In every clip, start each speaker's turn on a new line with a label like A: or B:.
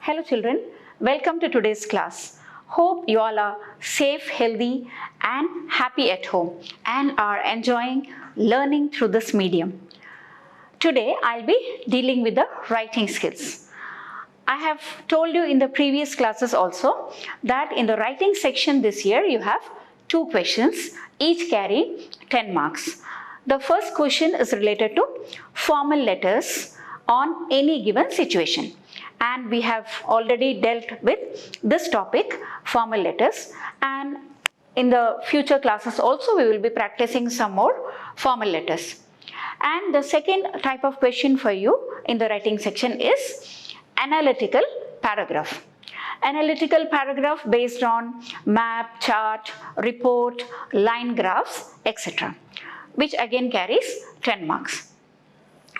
A: Hello children, welcome to today's class. Hope you all are safe, healthy and happy at home and are enjoying learning through this medium. Today I'll be dealing with the writing skills. I have told you in the previous classes also that in the writing section this year you have 2 questions, each carrying 10 marks. The first question is related to formal letters on any given situation. And we have already dealt with this topic, formal letters, and in the future classes also we will be practicing some more formal letters. And the second type of question for you in the writing section is analytical paragraph. Analytical paragraph based on map, chart, report, line graphs, etc., which again carries 10 marks.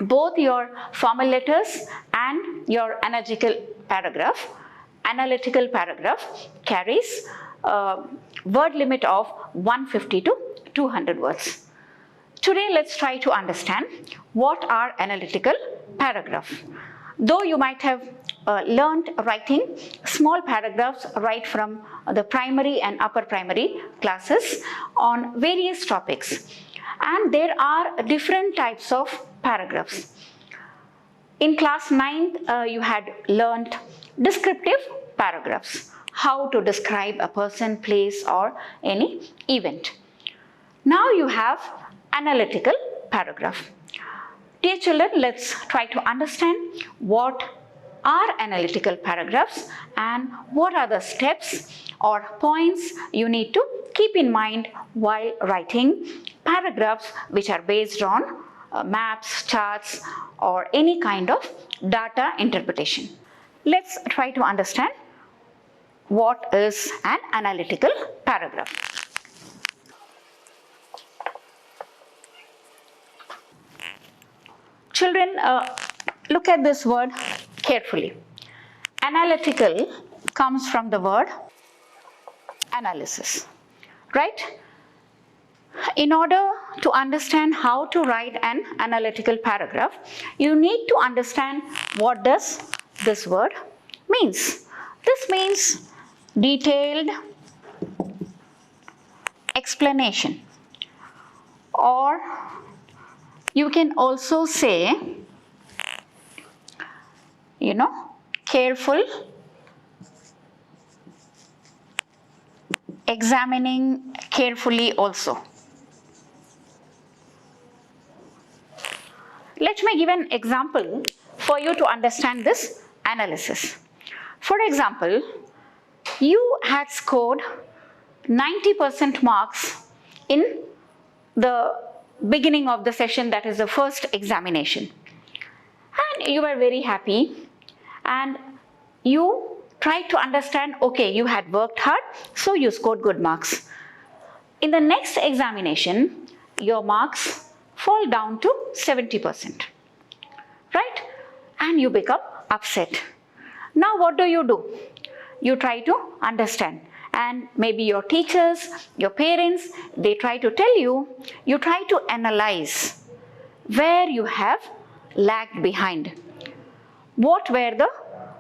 A: Both your formal letters and your analytical paragraph carries a word limit of 150 to 200 words. Today let's try to understand what are analytical paragraph. Though you might have learned writing small paragraphs right from the primary and upper primary classes on various topics, and there are different types of paragraphs. In class 9th, you had learnt descriptive paragraphs, how to describe a person, place or any event. Now you have analytical paragraph. Dear children, let's try to understand what are analytical paragraphs and what are the steps or points you need to keep in mind while writing paragraphs which are based on maps, charts or any kind of data interpretation. Let's try to understand what is an analytical paragraph. Children, look at this word carefully. Analytical comes from the word analysis, right? In order to understand how to write an analytical paragraph, you need to understand what does this word means. This means detailed explanation, or you can also say, careful examining carefully also. Let me give an example for you to understand this analysis. For example, you had scored 90% marks in the beginning of the session, that is the first examination. And you were very happy and you tried to understand, okay, you had worked hard, so you scored good marks. In the next examination, your marks fall down to 70%, right? And you become upset. Now what do? You try to understand, and maybe your teachers, your parents, they try to tell you, you try to analyze where you have lagged behind. What were the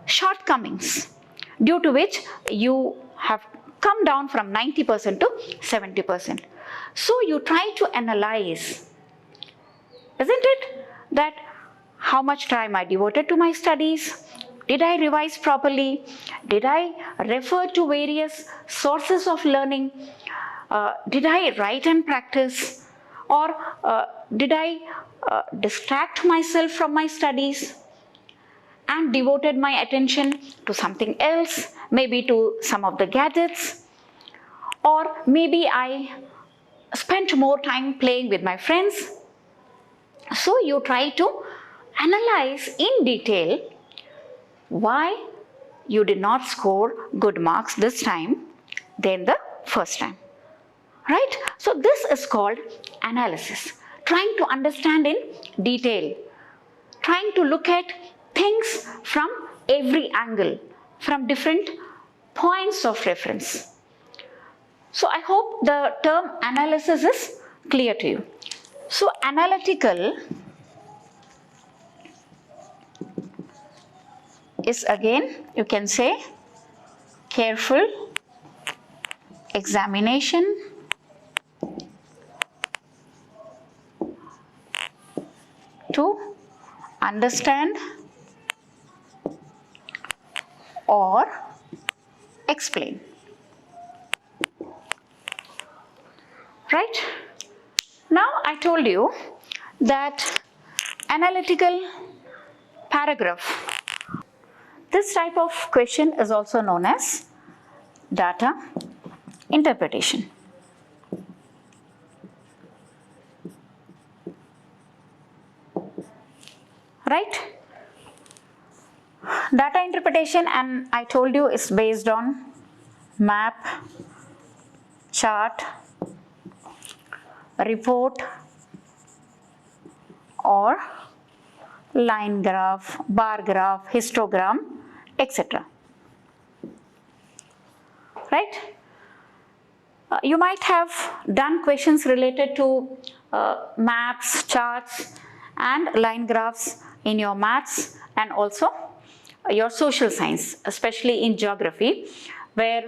A: shortcomings due to which you have come down from 90% to 70%. So you try to analyze, isn't it, that how much time I devoted to my studies? Did I revise properly? Did I refer to various sources of learning? Did I write and practice? Or did I distract myself from my studies and devoted my attention to something else, maybe to some of the gadgets? Or maybe I spent more time playing with my friends. So you try to analyze in detail why you did not score good marks this time than the first time, right? So this is called analysis, trying to understand in detail, trying to look at things from every angle, from different points of reference. So I hope the term analysis is clear to you. So analytical is again, you can say, careful examination to understand or explain. Right? Now I told you that analytical paragraph, this type of question is also known as data interpretation. Right? Data interpretation, and I told you, is based on map, chart, report, or line graph, bar graph, histogram, etc. Right? You might have done questions related to maps, charts, and line graphs in your maths and also your social science, especially in geography, where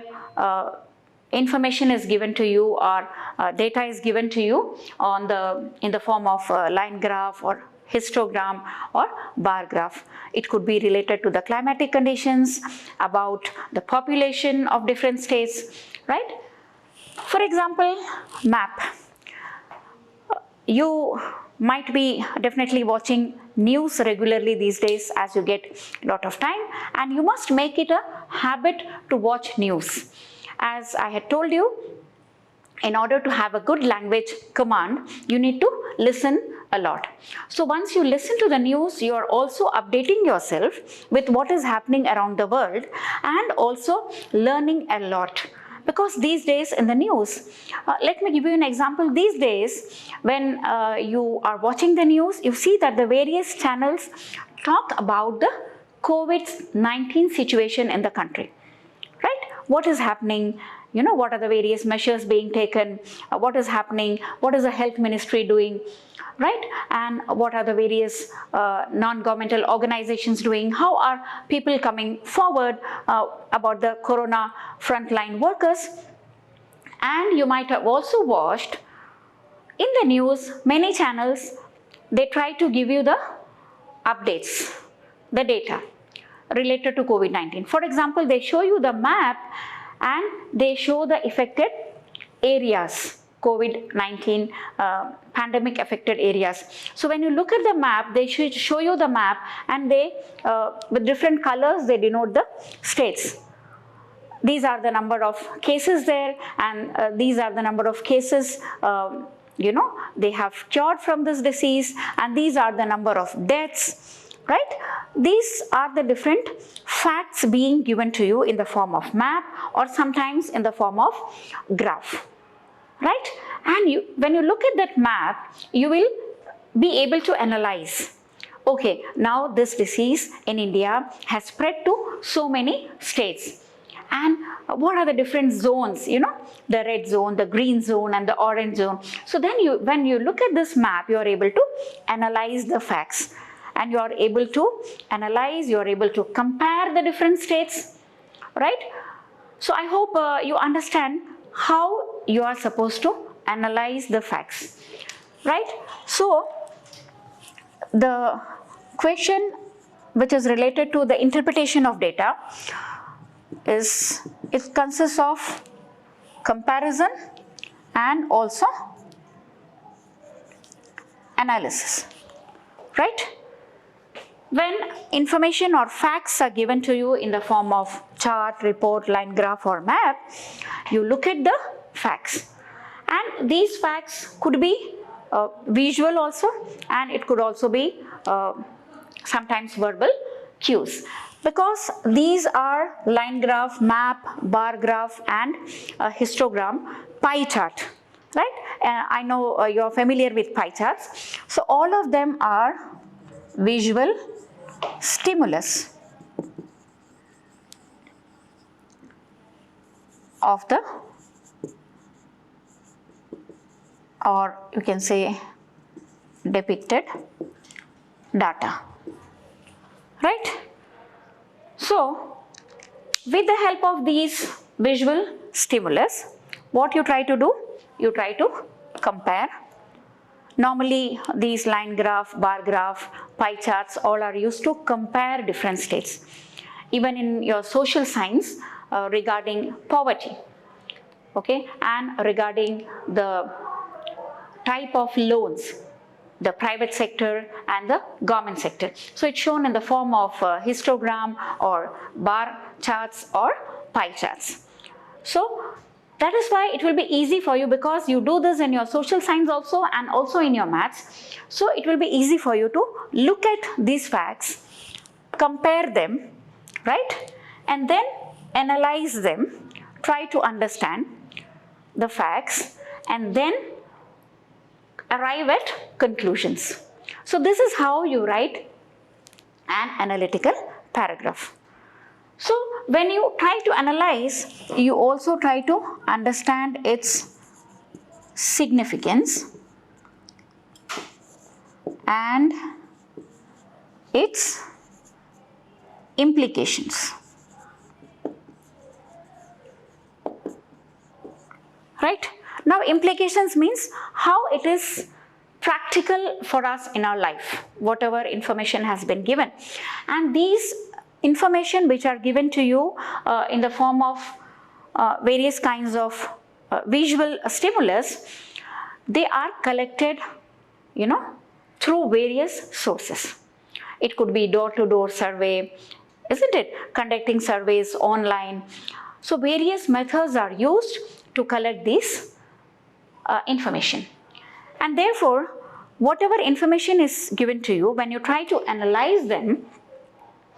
A: information is given to you or data is given to you in the form of line graph or histogram or bar graph. It could be related to the climatic conditions, about the population of different states, right? For example, map. You might be definitely watching news regularly these days as you get a lot of time, and you must make it a habit to watch news. As I had told you, in order to have a good language command, you need to listen a lot. So once you listen to the news, you are also updating yourself with what is happening around the world and also learning a lot. Because these days in the news, let me give you an example. These days, when you are watching the news, you see that the various channels talk about the COVID-19 situation in the country, right? What is happening? You know, what are the various measures being taken? What is happening? What is the health ministry doing? Right? And what are the various non-governmental organizations doing? How are people coming forward about the corona frontline workers? And you might have also watched in the news, many channels, they try to give you the updates, the data related to COVID-19. For example, they show you the map and they show the affected areas, COVID-19 pandemic affected areas. So when you look at the map, they should show you the map, and they with different colors they denote the states. These are the number of cases there, and these are the number of cases you know, they have cured from this disease, and these are the number of deaths, right? These are the different facts being given to you in the form of map or sometimes in the form of graph, right? And when you look at that map, you will be able to analyze, okay, now this disease in India has spread to so many states. And what are the different zones, you know, the red zone, the green zone, and the orange zone. So then when you look at this map, you are able to analyze the facts, and you are able to analyze, you are able to compare the different states, right? So I hope you understand how you are supposed to analyze the facts, right? So the question which is related to the interpretation of data it consists of comparison and also analysis, right? When information or facts are given to you in the form of chart, report, line graph or map, you look at the facts, and these facts could be visual also, and it could also be sometimes verbal cues. Because these are line graph, map, bar graph and histogram, pie chart, right? I know you're familiar with pie charts. So all of them are visual stimulus of the, or you can say depicted data, right? So, with the help of these visual stimulus, what you try to do? You try to compare. Normally, these line graph, bar graph, pie charts all are used to compare different states. Even in your social science regarding poverty, okay, and regarding the type of loans, the private sector and the government sector. So it's shown in the form of histogram or bar charts or pie charts. So that is why it will be easy for you, because you do this in your social science also and also in your maths. So it will be easy for you to look at these facts, compare them, right? And then analyze them, try to understand the facts and then arrive at conclusions. So this is how you write an analytical paragraph. So when you try to analyze, you also try to understand its significance and its implications. Right? Now implications means how it is practical for us in our life, whatever information has been given. And these information which are given to you in the form of various kinds of visual stimulus, they are collected, through various sources. It could be door-to-door survey, isn't it? Conducting surveys online. So various methods are used to collect this information. And therefore, whatever information is given to you, when you try to analyze them,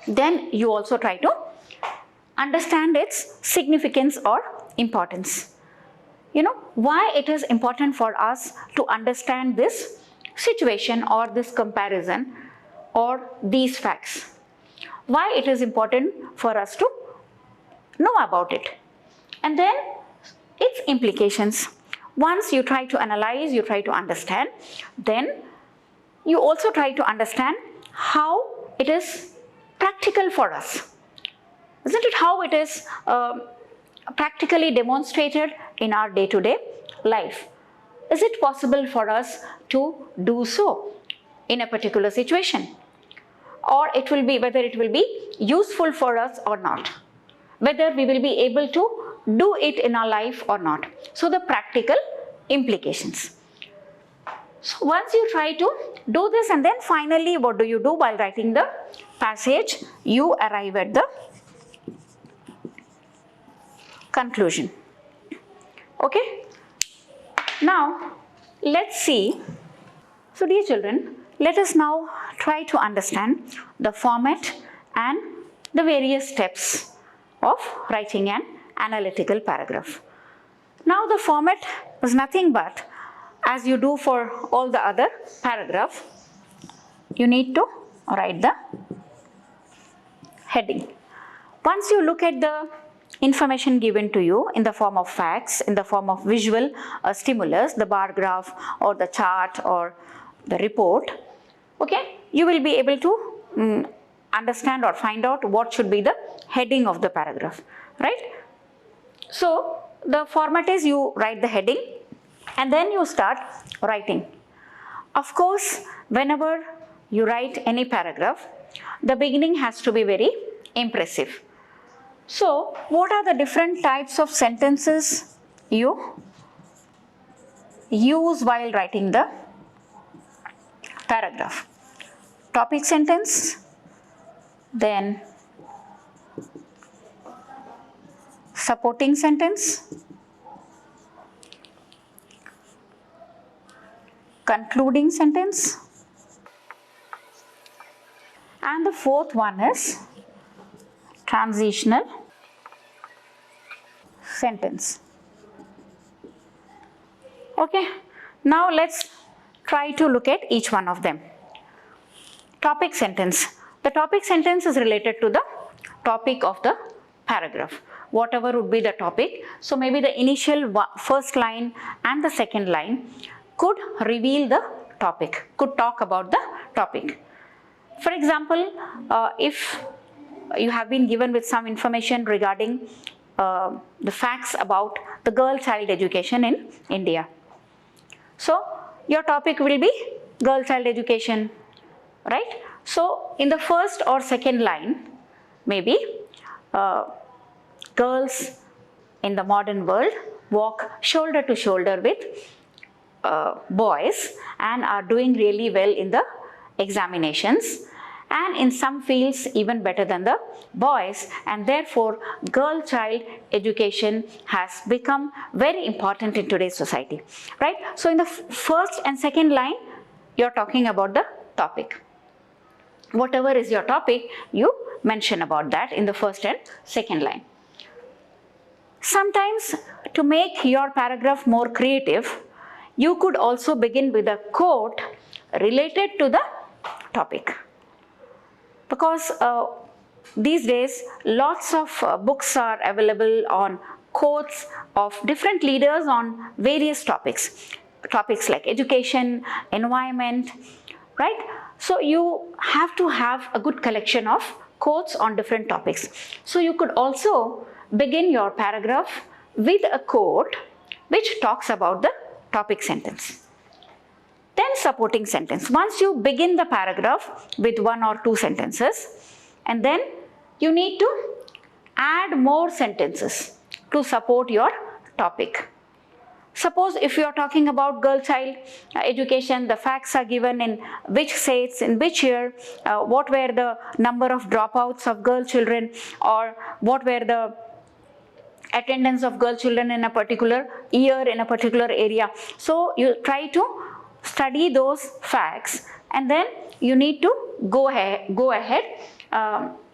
A: then you also try to understand its significance or importance. Why it is important for us to understand this situation or this comparison or these facts. Why it is important for us to know about it. And then its implications. Once you try to analyze, you try to understand, then you also try to understand how it is practical for us. Isn't it? How it is practically demonstrated in our day-to-day life. Is it possible for us to do so in a particular situation? Or whether it will be useful for us or not. Whether we will be able to do it in our life or not. So the practical implications. So once you try to do this, and then finally what do you do while writing the passage? You arrive at the conclusion. Okay? Now let's see. So dear children, let us now try to understand the format and the various steps of writing an analytical paragraph. Now the format is nothing but, as you do for all the other paragraph, you need to write the heading. Once you look at the information given to you in the form of facts, in the form of visual stimulus, the bar graph or the chart or the report, okay, you will be able to understand or find out what should be the heading of the paragraph, right? So the format is you write the heading and then you start writing. Of course, whenever you write any paragraph, the beginning has to be very impressive. So what are the different types of sentences you use while writing the paragraph? Topic sentence, then supporting sentence, concluding sentence, and the fourth one is transitional sentence. Okay, now let's try to look at each one of them. Topic sentence. The topic sentence is related to the topic of the paragraph, whatever would be the topic. So maybe the initial first line and the second line could reveal the topic, could talk about the topic. For example, if you have been given with some information regarding the facts about the girl child education in India. So your topic will be girl child education, right? So in the first or second line, maybe girls in the modern world walk shoulder to shoulder with boys and are doing really well in the examinations, and in some fields even better than the boys, and therefore girl child education has become very important in today's society, right? So in the first and second line, you're talking about the topic. Whatever is your topic, you mention about that in the first and second line. Sometimes, to make your paragraph more creative, you could also begin with a quote related to the topic. Because these days, lots of books are available on quotes of different leaders on various topics. Topics like education, environment, right? So you have to have a good collection of quotes on different topics. So you could also begin your paragraph with a quote which talks about the topic sentence. Then supporting sentence. Once you begin the paragraph with one or two sentences, and then you need to add more sentences to support your topic. Suppose if you are talking about girl child education, the facts are given in which states, in which year, what were the number of dropouts of girl children, or what were the attendance of girl children in a particular year in a particular area. So you try to study those facts, and then you need to go ahead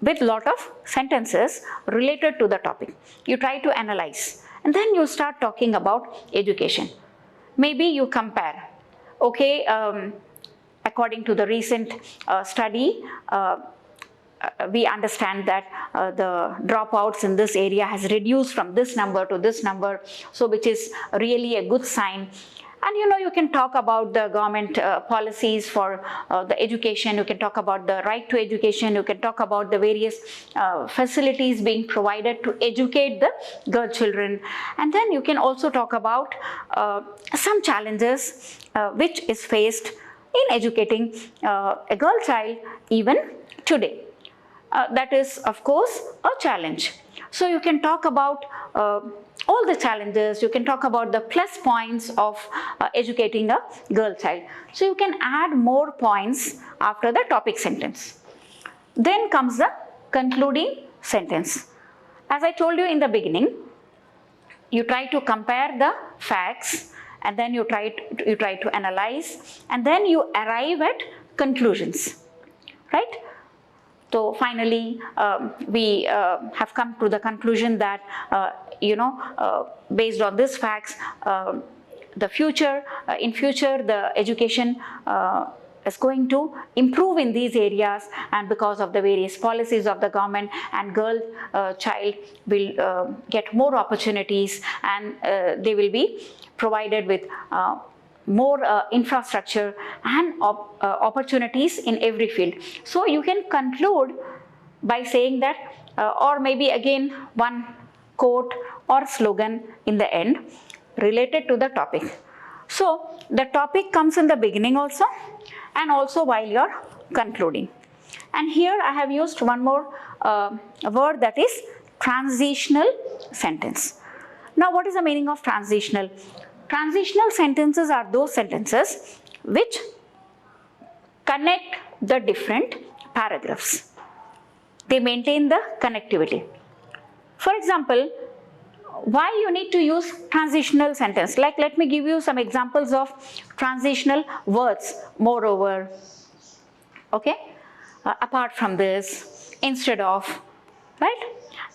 A: with lot of sentences related to the topic. You try to analyze, and then you start talking about education. Maybe you compare, okay, according to the recent study, we understand that the dropouts in this area has reduced from this number to this number, so which is really a good sign. And you can talk about the government policies for the education, you can talk about the right to education, you can talk about the various facilities being provided to educate the girl children. And then you can also talk about some challenges which is faced in educating a girl child even today. That is, of course, a challenge. So you can talk about all the challenges, you can talk about the plus points of educating a girl child. So you can add more points after the topic sentence. Then comes the concluding sentence. As I told you in the beginning, you try to compare the facts, and then you try to analyze, and then you arrive at conclusions, right? So finally, we have come to the conclusion that, based on these facts, in future, the education is going to improve in these areas, and because of the various policies of the government, and girl child will get more opportunities, and they will be provided with more infrastructure and opportunities in every field. So you can conclude by saying that, or maybe again one quote or slogan in the end related to the topic. So the topic comes in the beginning also, and also while you are concluding. And here I have used one more word, that is transitional sentence. Now what is the meaning of transitional? Transitional sentences are those sentences which connect the different paragraphs. They maintain the connectivity. For example, why you need to use transitional sentence? Like, let me give you some examples of transitional words. Moreover, okay, apart from this, instead of, right,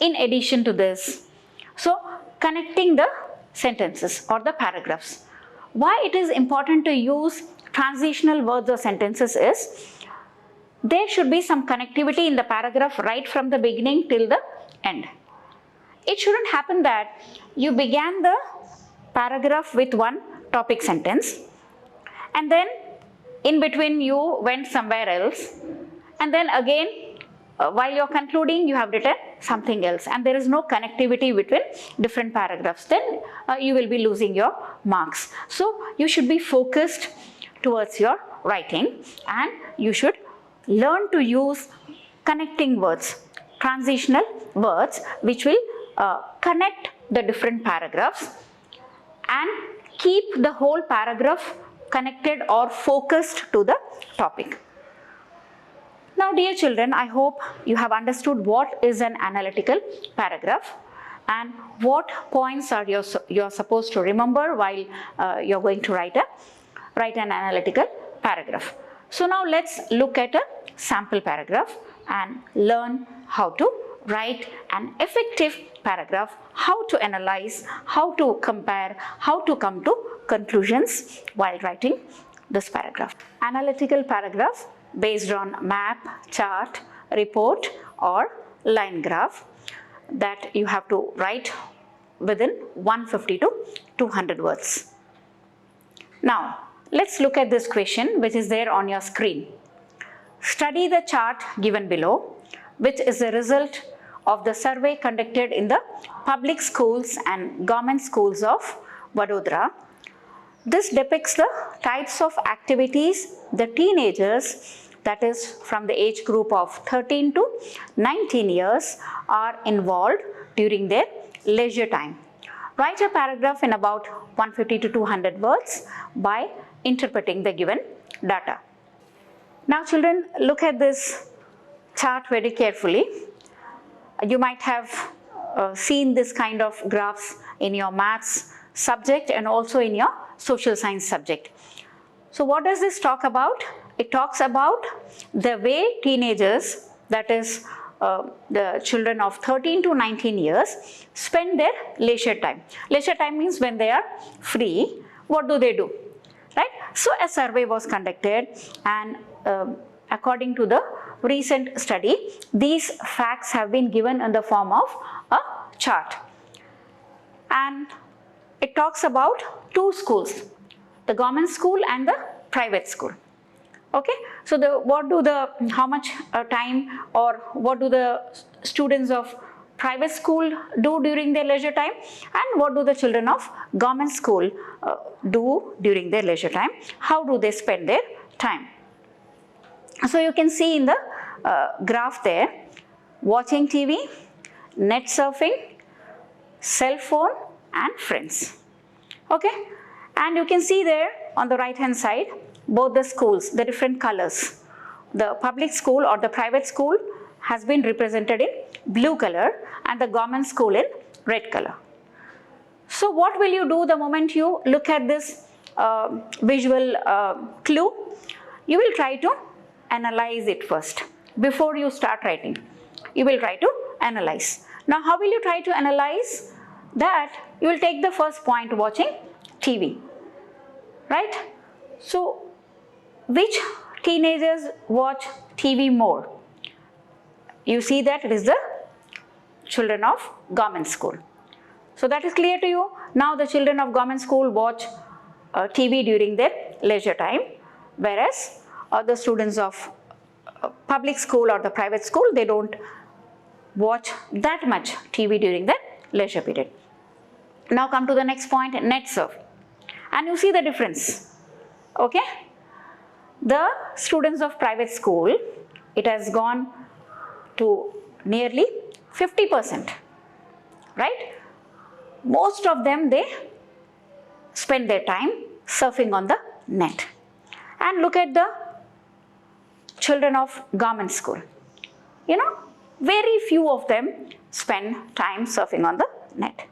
A: in addition to this. So connecting the sentences or the paragraphs. Why it is important to use transitional words or sentences is, there should be some connectivity in the paragraph right from the beginning till the end. It shouldn't happen that you began the paragraph with one topic sentence, and then in between you went somewhere else, and then again while you're concluding, you have written something else, and there is no connectivity between different paragraphs, then you will be losing your marks. So you should be focused towards your writing, and you should learn to use connecting words, transitional words, which will connect the different paragraphs and keep the whole paragraph connected or focused to the topic. Now, dear children, I hope you have understood what is an analytical paragraph and what points are you're supposed to remember while you're going to write an analytical paragraph. So now let's look at a sample paragraph and learn how to write an effective paragraph, how to analyze, how to compare, how to come to conclusions while writing this paragraph. Analytical paragraph based on map, chart, report or line graph that you have to write within 150 to 200 words. Now, let's look at this question which is there on your screen. Study the chart given below, which is the result of the survey conducted in the public schools and government schools of Vadodara. This depicts the types of activities the teenagers, that is from the age group of 13 to 19 years, are involved during their leisure time. Write a paragraph in about 150 to 200 words by interpreting the given data. Now children, look at this chart very carefully. You might have seen this kind of graphs in your maths subject and also in your social science subject. So what does this talk about? It talks about the way teenagers, that is the children of 13 to 19 years, spend their leisure time. Leisure time means when they are free, what do they do? Right? So a survey was conducted, and according to the recent study, these facts have been given in the form of a chart. And it talks about two schools, the government school and the private school. Okay, so how much time or what do the students of private school do during their leisure time, and what do the children of government school do during their leisure time? How do they spend their time? So you can see in the graph there, watching TV, net surfing, cell phone and friends. Okay, and you can see there on the right hand side both the schools, the different colors. The public school or the private school has been represented in blue color and the government school in red color. So what will you do the moment you look at this visual clue? You will try to analyze it first before you start writing. You will try to analyze. Now how will you try to analyze that? You will take the first point, watching TV, right? So which teenagers watch TV more? You see that it is the children of government school. So that is clear to you. Now the children of government school watch TV during their leisure time, whereas the students of public school or the private school, they don't watch that much TV during their leisure period. Now come to the next point, net surf. And you see the difference. Okay? The students of private school, it has gone to nearly 50%, right? Most of them, they spend their time surfing on the net. And look at the children of government school. You know, very few of them spend time surfing on the net.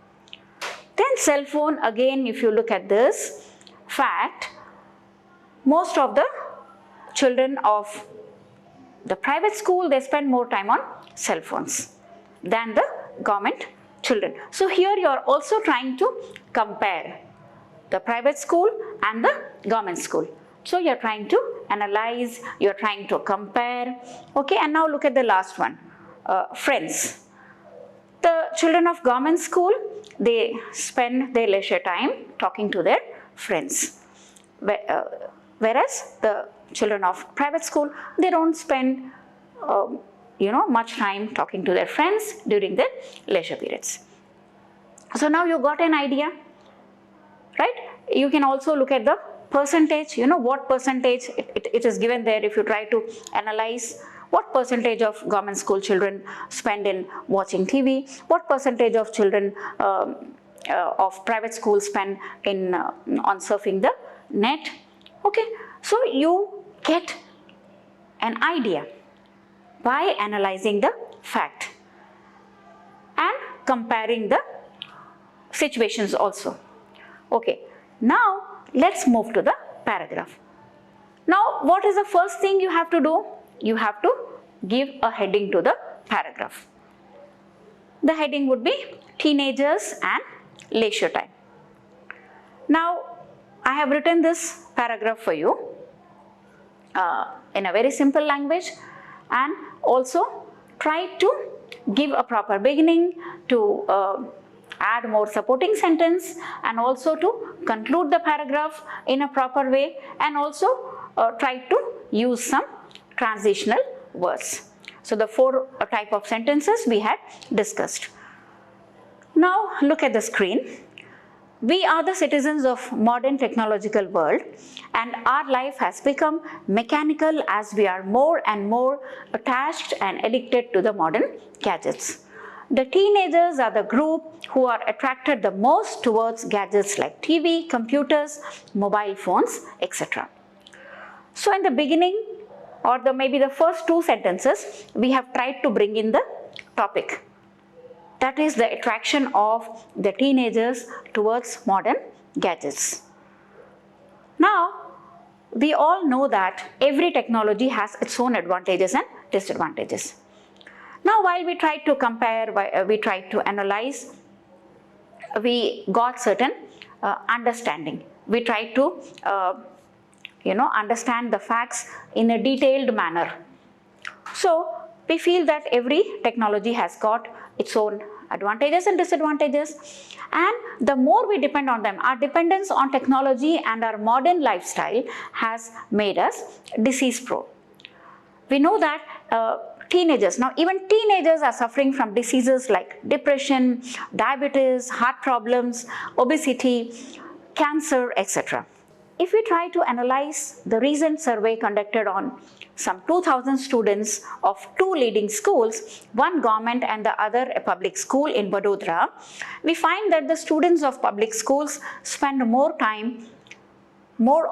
A: Then cell phone, again, if you look at this fact, most of the children of the private school, they spend more time on cell phones than the government children. So here you are also trying to compare the private school and the government school. So you are trying to analyze, you are trying to compare. Okay, and now look at the last one, friends. The children of government school, they spend their leisure time talking to their friends. Whereas the children of private school, they don't spend much time talking to their friends during their leisure periods. So now you got an idea, right? You can also look at the percentage, what percentage it is given there. If you try to analyze what percentage of government school children spend in watching TV, what percentage of children of private schools spend in on surfing the net. Okay, so you get an idea by analyzing the fact and comparing the situations also. Okay, now let's move to the paragraph. Now, what is the first thing you have to do? You have to give a heading to the paragraph. The heading would be teenagers and leisure time. Now, I have written this paragraph for you in a very simple language, and also try to give a proper beginning, to add more supporting sentence, and also to conclude the paragraph in a proper way, and also try to use some transitional words. So the 4 type of sentences we had discussed. Now look at the screen. We are the citizens of modern technological world, and our life has become mechanical as we are more and more attached and addicted to the modern gadgets. The teenagers are the group who are attracted the most towards gadgets like TV, computers, mobile phones, etc. So in the beginning, or maybe the first 2 sentences, we have tried to bring in the topic. That is the attraction of the teenagers towards modern gadgets. Now, we all know that every technology has its own advantages and disadvantages. Now, while we tried to compare, we tried to analyze, we got certain understanding. We tried to, understand the facts in a detailed manner. So, we feel that every technology has got its own advantages and disadvantages, and the more we depend on them, our dependence on technology and our modern lifestyle has made us disease prone. We know that teenagers, now even teenagers are suffering from diseases like depression, diabetes, heart problems, obesity, cancer, etc. If we try to analyze the recent survey conducted on some 2,000 students of 2 leading schools, one government and the other a public school in Vadodara, we find that the students of public schools spend more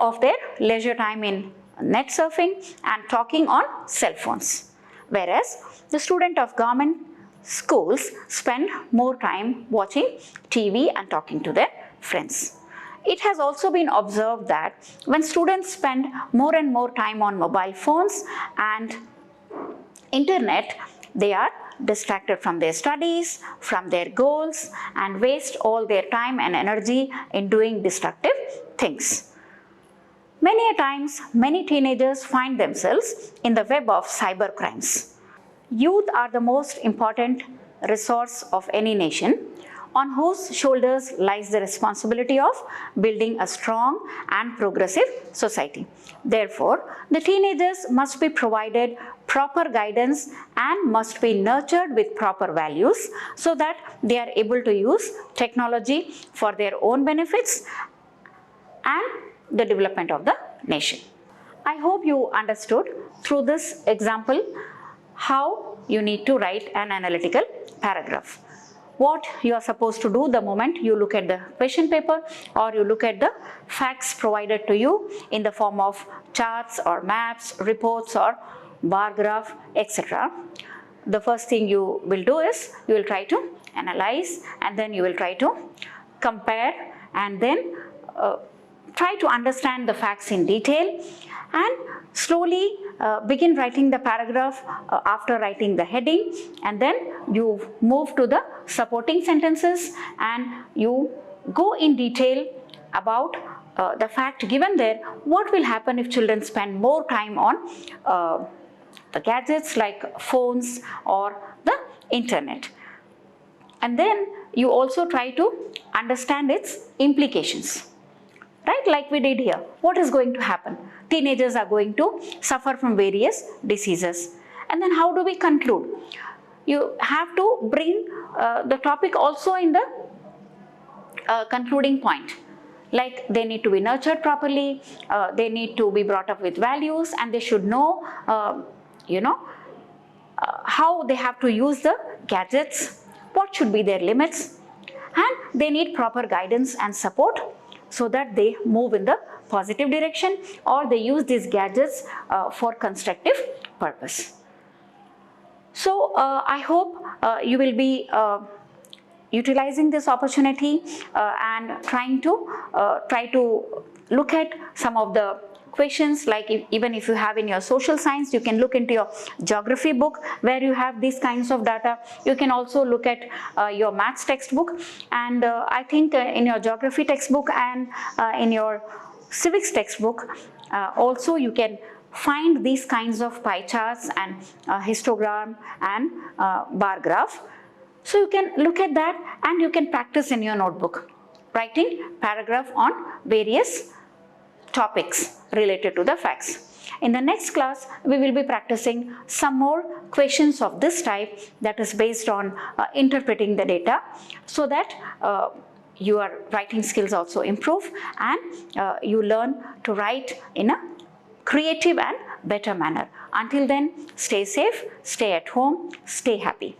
A: of their leisure time in net surfing and talking on cell phones, whereas the student of government schools spend more time watching TV and talking to their friends. It has also been observed that when students spend more and more time on mobile phones and internet, they are distracted from their studies, from their goals, and waste all their time and energy in doing destructive things. Many a times, many teenagers find themselves in the web of cyber crimes. Youth are the most important resource of any nation, on whose shoulders lies the responsibility of building a strong and progressive society. Therefore, the teenagers must be provided proper guidance and must be nurtured with proper values so that they are able to use technology for their own benefits and the development of the nation. I hope you understood through this example how you need to write an analytical paragraph. What you are supposed to do the moment you look at the question paper or you look at the facts provided to you in the form of charts or maps, reports or bar graph, etc. The first thing you will do is you will try to analyze, and then you will try to compare, and then try to understand the facts in detail, and slowly begin writing the paragraph after writing the heading, and then you move to the supporting sentences and you go in detail about the fact given there, what will happen if children spend more time on the gadgets like phones or the internet. And then you also try to understand its implications. Right, like we did here. What is going to happen? Teenagers are going to suffer from various diseases, And then how do we conclude? You have to bring the topic also in the concluding point. Like they need to be nurtured properly, they need to be brought up with values, and they should know, how they have to use the gadgets, what should be their limits, and they need proper guidance and support so that they move in the positive direction, or they use these gadgets for constructive purpose. So I hope you will be utilizing this opportunity and try to look at some of the questions, like even if you have in your social science, you can look into your geography book where you have these kinds of data. You can also look at your maths textbook, and I think in your geography textbook and in your civics textbook also you can find these kinds of pie charts and histogram and bar graph. So you can look at that and you can practice in your notebook, writing paragraph on various topics related to the facts. In the next class, we will be practicing some more questions of this type, that is based on interpreting the data, so that your writing skills also improve and you learn to write in a creative and better manner. Until then, stay safe, stay at home, stay happy.